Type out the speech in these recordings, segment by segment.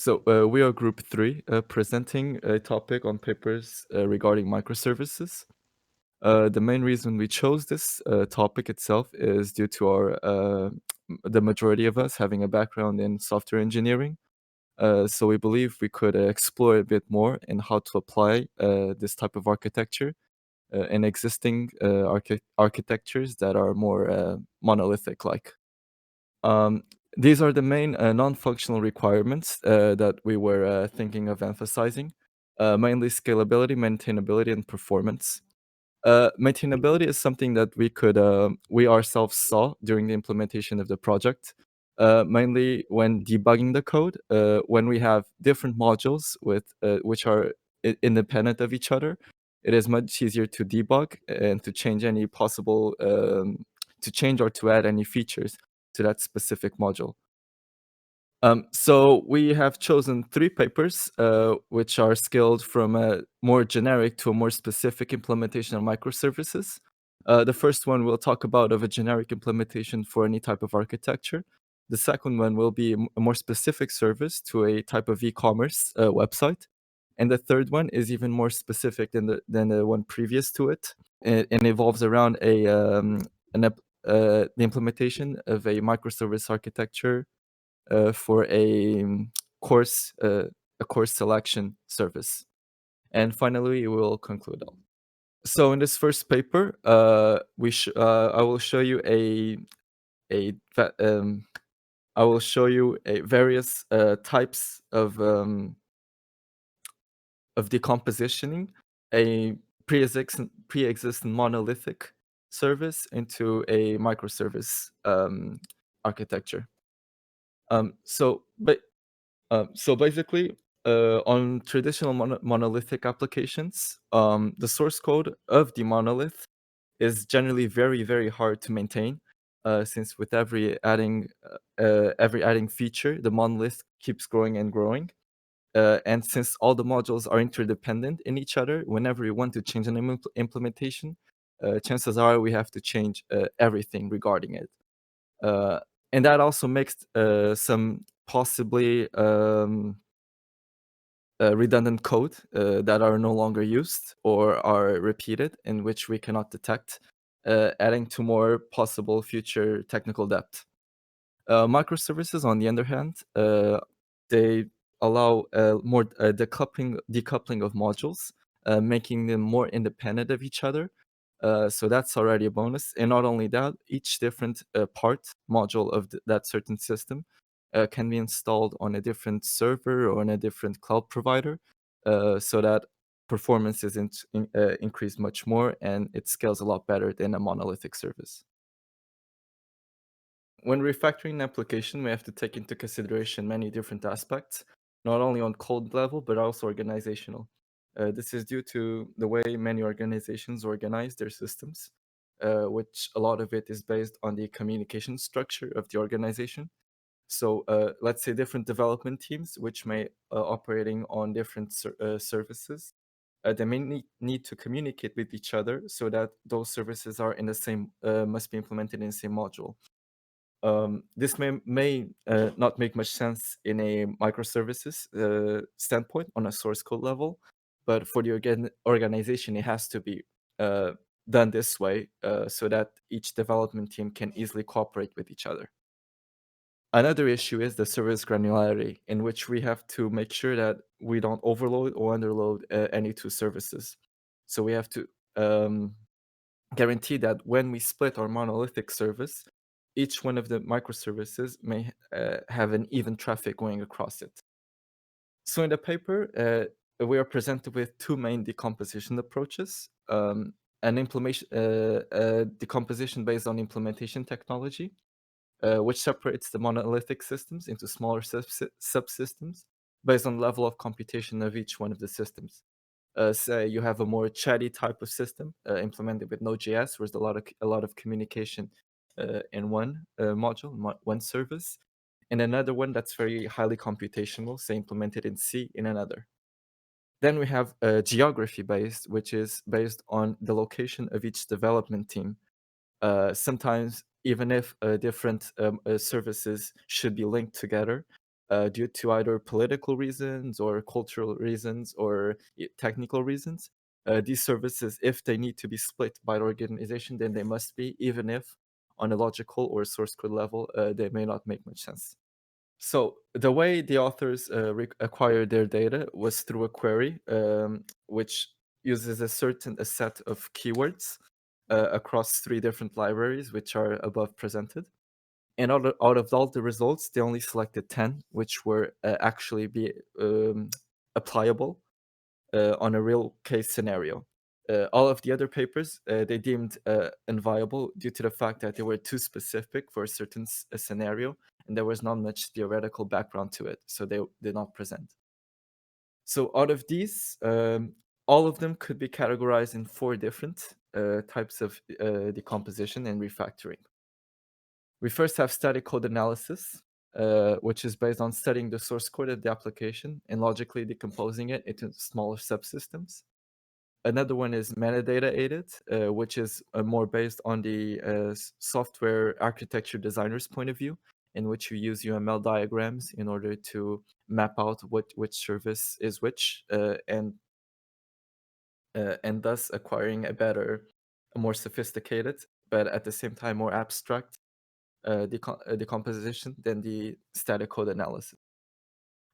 We are group three, presenting a topic on papers regarding microservices. The main reason we chose this topic itself is due to the majority of us having a background in software engineering. So we believe we could explore a bit more in how to apply this type of architecture in existing architectures that are more monolithic-like. Um, these are the main non-functional requirements that we were thinking of emphasizing, mainly scalability, maintainability, and performance. Maintainability is something that we ourselves saw during the implementation of the project, mainly when debugging the code. When we have different modules which are independent of each other, it is much easier to debug and to change any possible to change or to add any features to that specific module. So we have chosen three papers, which are scaled from a more generic to a more specific implementation of microservices. The first one we'll talk about of a generic implementation for any type of architecture. The second one will be a more specific service to a type of e-commerce website. And the third one is even more specific than the one previous to it. It involves around the implementation of a microservice architecture for a course selection service. And finally, we will conclude on. So in this first paper, I will show you a va- I will show you a various types of decompositioning a pre-existing monolithic service into a microservice architecture. Um, so, but So basically, on traditional monolithic applications, the source code of the monolith is generally very, very hard to maintain, since with every adding feature, the monolith keeps growing and growing. And since all the modules are interdependent in each other, whenever we want to change an implementation, chances are we have to change everything regarding it. Uh, and that also makes some possibly redundant code that are no longer used or are repeated, in which we cannot detect, adding to more possible future technical debt. Microservices, on the other hand, they allow more decoupling of modules, making them more independent of each other. So that's already a bonus. And not only that, each different part module of that certain system can be installed on a different server or on a different cloud provider, so that performance is increased much more and it scales a lot better than a monolithic service. When refactoring an application, we have to take into consideration many different aspects, not only on code level, but also organizational. This is due to the way many organizations organize their systems, which a lot of it is based on the communication structure of the organization. So let's say different development teams, which may operating on different services, they may need to communicate with each other so that those services are in the same must be implemented in the same module. This may not make much sense in a microservices standpoint on a source code level, but for the organization, it has to be uh, done this way so that each development team can easily cooperate with each other. Another issue is the service granularity, in which we have to make sure that we don't overload or underload any two services. So we have to guarantee that when we split our monolithic service, each one of the microservices may have an even traffic going across it. So in the paper, we are presented with two main decomposition approaches. An implementation decomposition based on implementation technology, which separates the monolithic systems into smaller subsystems based on level of computation of each one of the systems. Say you have a more chatty type of system implemented with Node.js, where there's a lot of communication in one module, one service, and another one that's very highly computational, say implemented in C in another. Then we have geography based, which is based on the location of each development team. Sometimes, even if different services should be linked together, due to either political reasons or cultural reasons or technical reasons. These services, if they need to be split by the organization, then they must be, even if on a logical or source code level, they may not make much sense. So the way the authors acquired their data was through a query, which uses a set of keywords across 3 different libraries, which are above presented. And out of all the results, they only selected 10, which were actually be applicable on a real case scenario. All of the other papers they deemed unviable due to the fact that they were too specific for a certain scenario, and there was not much theoretical background to it, so they did not present. So out of these, all of them could be categorized in 4 different types of decomposition and refactoring. We first have static code analysis, which is based on studying the source code of the application and logically decomposing it into smaller subsystems. Another one is metadata aided, which is more based on the software architecture designer's point of view, in which you use UML diagrams in order to map out which service is which, and thus acquiring a more sophisticated, but at the same time more abstract decomposition than the static code analysis.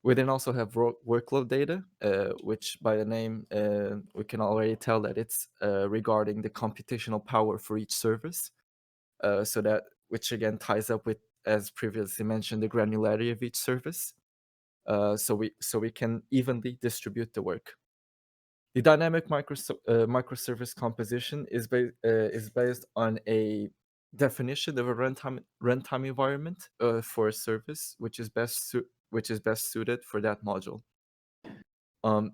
We then also have workload data, which by the name, we can already tell that it's regarding the computational power for each service. Which again ties up with, as previously mentioned, the granularity of each service. So we can evenly distribute the work. The dynamic microservice composition is based on a definition of a runtime environment for a service, which is best suited for that module.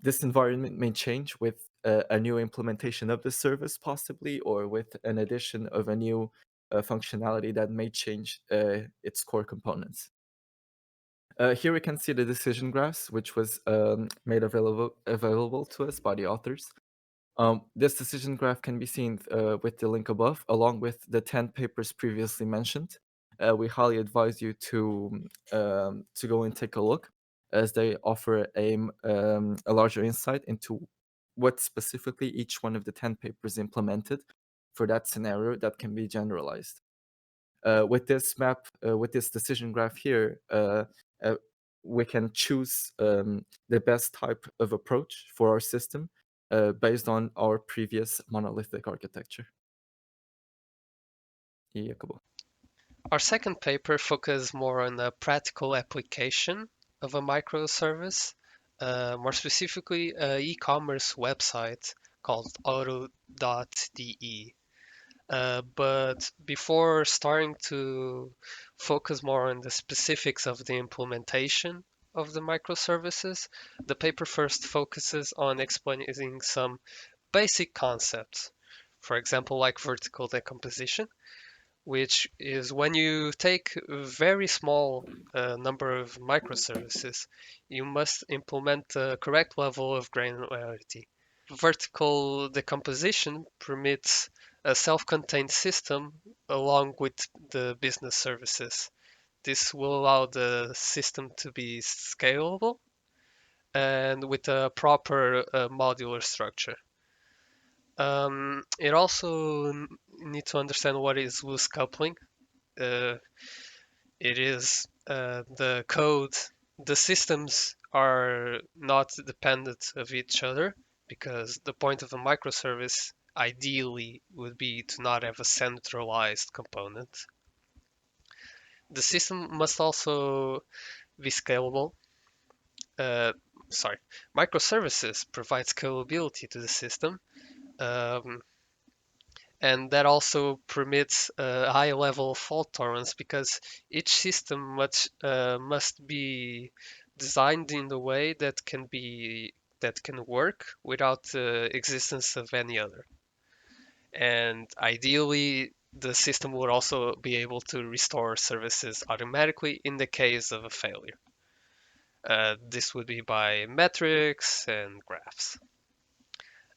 This environment may change with a new implementation of the service, possibly, or with an addition of a new functionality that may change its core components. Here we can see the decision graphs, which was made available to us by the authors. This decision graph can be seen with the link above, along with the 10 papers previously mentioned. We highly advise you to go and take a look, as they offer a larger insight into what specifically each one of the 10 papers implemented for that scenario that can be generalized. With this decision graph here, uh, we can choose the best type of approach for our system based on our previous monolithic architecture. Jacobo. Our second paper focused more on the practical application of a microservice, more specifically an e-commerce website called auto.de. But before starting to focus more on the specifics of the implementation of the microservices, the paper first focuses on explaining some basic concepts. For example, like vertical decomposition, which is when you take a very small number of microservices, you must implement the correct level of granularity. Vertical decomposition permits a self-contained system along with the business services. This will allow the system to be scalable and with a proper modular structure. It also need to understand what is loose coupling. Uh, it is the code. The systems are not dependent of each other because the point of a microservice ideally would be to not have a centralized component. The system must also be scalable. Uh, sorry, microservices provide scalability to the system, um, and that also permits a high level of fault tolerance because each system must be designed in a way that can work without the existence of any other. And ideally, the system would also be able to restore services automatically in the case of a failure. This would be by metrics and graphs.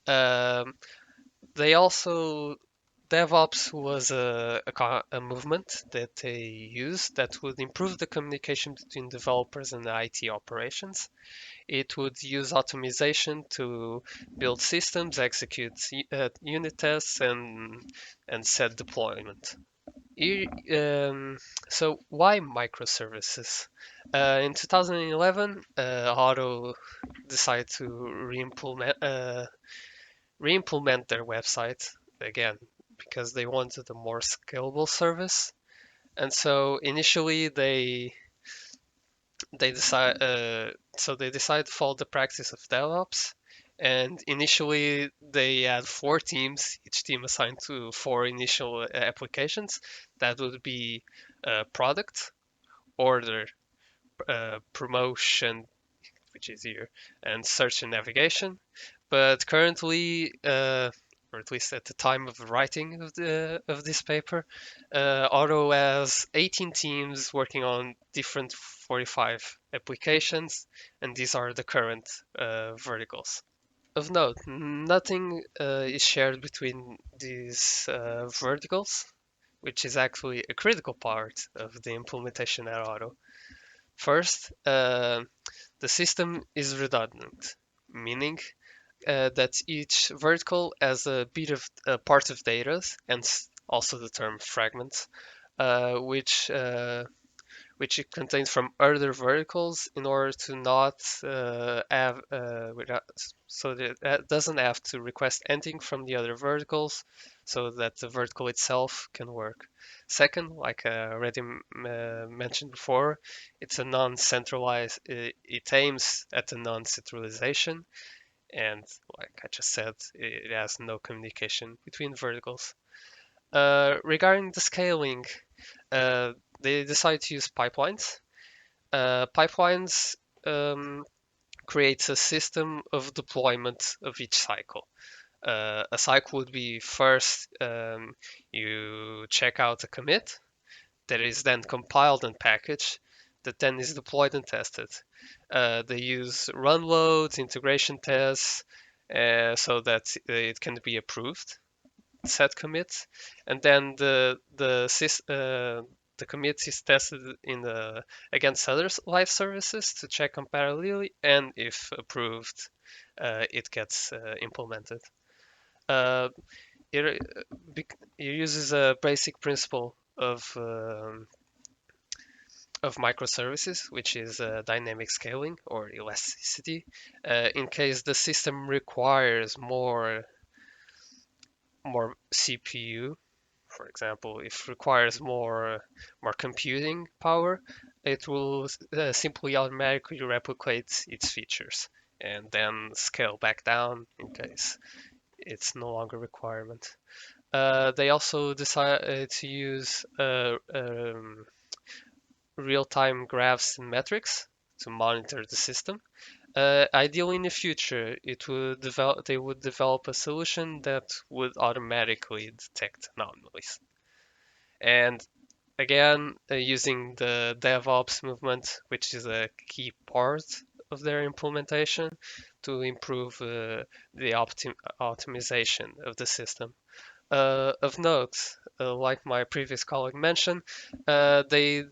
Um, they also DevOps was a movement that they used that would improve the communication between developers and the IT operations. It would use optimization to build systems, execute unit tests, and set deployment. So why microservices? In 2011, Auto decided to re-implement their website again because they wanted a more scalable service. And so initially they decided to follow the practice of DevOps. And initially they had four teams, each team assigned to four initial applications. That would be product, order, promotion, which is here, and search and navigation. But currently, or at least at the time of writing of this paper, Auto has 18 teams working on different 45 applications, and these are the current verticals. Of note, nothing is shared between these verticals, which is actually a critical part of the implementation at Auto. First, the system is redundant, meaning that each vertical has a bit of a part of data, and also the term fragments, which it contains from other verticals in order to not have so that it doesn't have to request anything from the other verticals, so that the vertical itself can work. Second, like I already mentioned before, it's a non-centralized. It aims at the non-centralization, and like I just said, it has no communication between verticals. Regarding the scaling, they decided to use pipelines. Pipelines creates a system of deployment of each cycle. A cycle would be first you check out a commit that is then compiled and packaged, that then is deployed and tested. They use run loads, integration tests, so that it can be approved, set commits, and then the commit is tested against other live services to check compatibility, and if approved, it gets implemented. Uh, it, it uses a basic principle of microservices, which is dynamic scaling or elasticity. In case the system requires more CPU, for example, if requires more computing power, it will simply automatically replicate its features and then scale back down in case it's no longer a requirement. They also decide to use real-time graphs and metrics to monitor the system. Ideally, in the future, they would develop a solution that would automatically detect anomalies. And again, using the DevOps movement, which is a key part of their implementation to improve the optimization of the system. Of note, like my previous colleague mentioned, they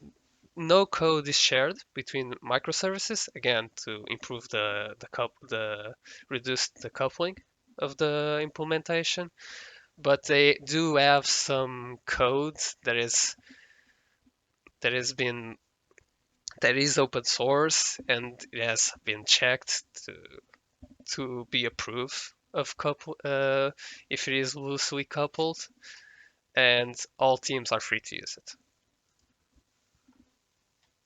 no code is shared between microservices again to improve the reduce the coupling of the implementation, but they do have some code that has been that is open source and it has been checked to be a proof of couple if it is loosely coupled, and all teams are free to use it.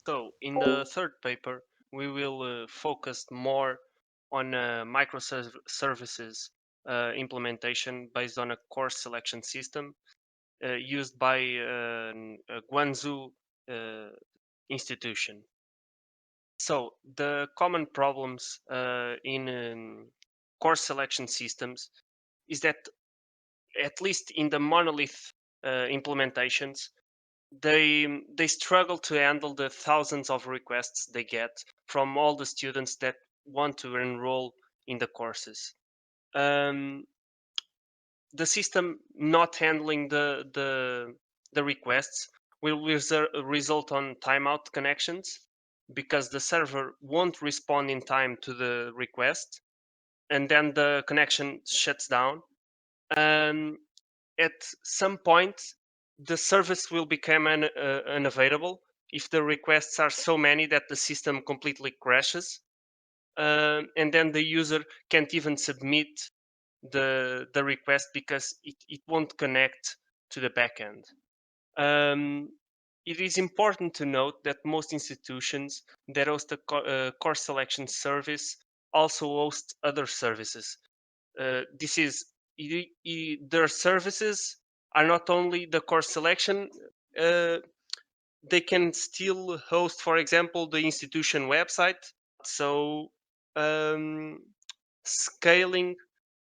So in the third paper, we will focus more on microservices implementation based on a course selection system used by a Guangzhou uh, institution. So the common problems in course selection systems is that at least in the monolith implementations, they struggle to handle the thousands of requests they get from all the students that want to enroll in the courses. Um, the system not handling the requests will result on timeout connections because the server won't respond in time to the request, and then the connection shuts down. Um, at some point, the service will become unavailable if the requests are so many that the system completely crashes, and then the user can't even submit the request because it won't connect to the backend. It is important to note that most institutions that host a course selection service also host other services. This is their services are not only the course selection. Uh, they can still host, for example, the institution website. So um, scaling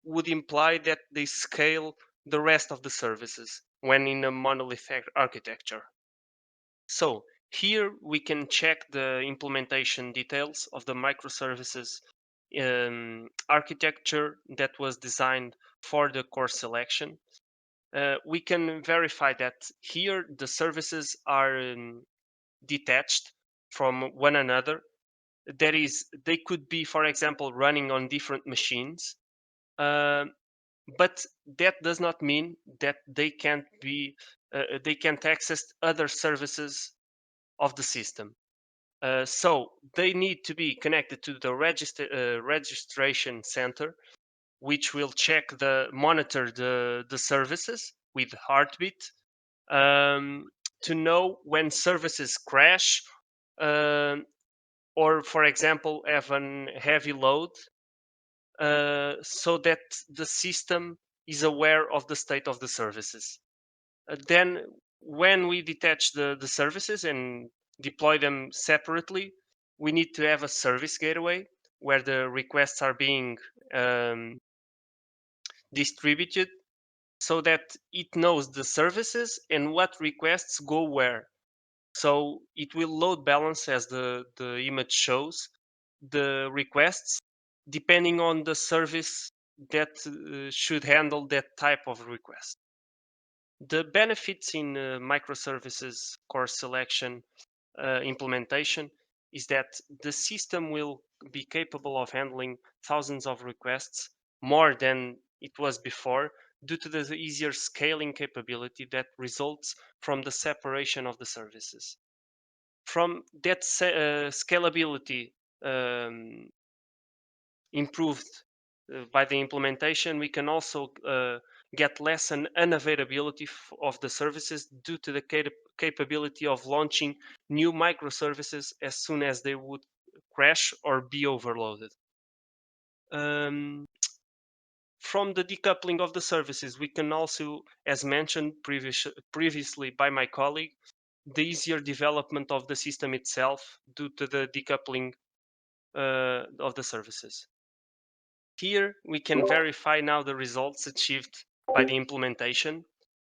would imply that they scale the rest of the services when in a monolithic architecture. So here we can check the implementation details of the microservices architecture that was designed for the course selection. We can verify that here the services are detached from one another. That is, they could be, for example, running on different machines, uh, but that does not mean that they can't access other services of the system. So they need to be connected to the registration center, which will monitor the services with heartbeat, um, to know when services crash, um, or for example have an heavy load, so that the system is aware of the state of the services. Then when we detach the services and deploy them separately, we need to have a service gateway where the requests are being um, distributed so that it knows the services and what requests go where. So it will load balance, as the image shows, the requests depending on the service that should handle that type of request. The benefits in microservices course selection implementation is that the system will be capable of handling thousands of requests more than it was before, due to the easier scaling capability that results from the separation of the services. From that scalability um, improved by the implementation, we can also get less an unavailability of the services due to the capability of launching new microservices as soon as they would crash or be overloaded. Um, from the decoupling of the services, we can also, as mentioned previously by my colleague, the easier development of the system itself due to the decoupling of the services. Here we can verify now the results achieved by the implementation,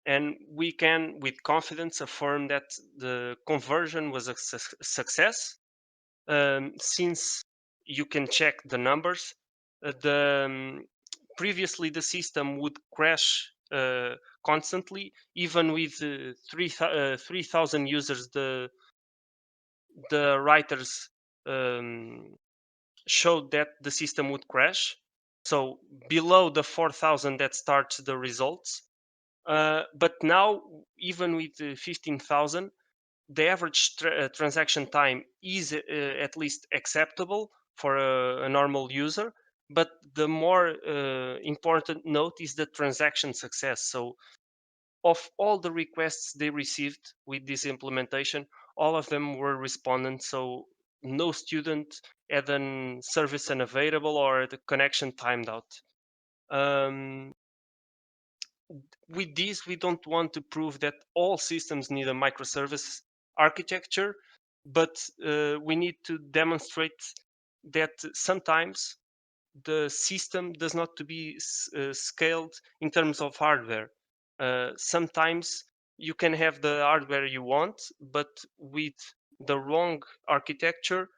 and we can with confidence affirm that the conversion was a success, since you can check the numbers. Previously the system would crash constantly, even with 3,000 users. The writers um, showed that the system would crash. So below the 4,000 that starts the results. But now, even with 15,000, the average transaction time is at least acceptable for a normal user. But the more important note is the transaction success. So of all the requests they received with this implementation, all of them were respondent. So no student had a service unavailable or the connection timed out. Um, with this, we don't want to prove that all systems need a microservice architecture, but we need to demonstrate that sometimes the system does not to be scaled in terms of hardware. Sometimes you can have the hardware you want, but with the wrong architecture,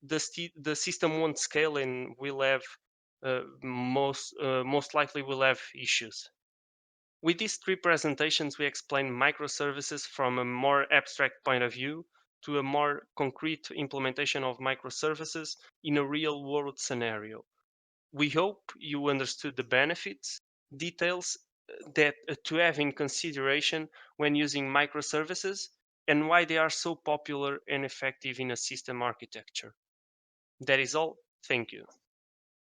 the system won't scale and will have most likely will have issues. With these three presentations, we explain microservices from a more abstract point of view to a more concrete implementation of microservices in a real world scenario. We hope you understood the benefits, details that to have in consideration when using microservices and why they are so popular and effective in a system architecture. That is all. Thank you.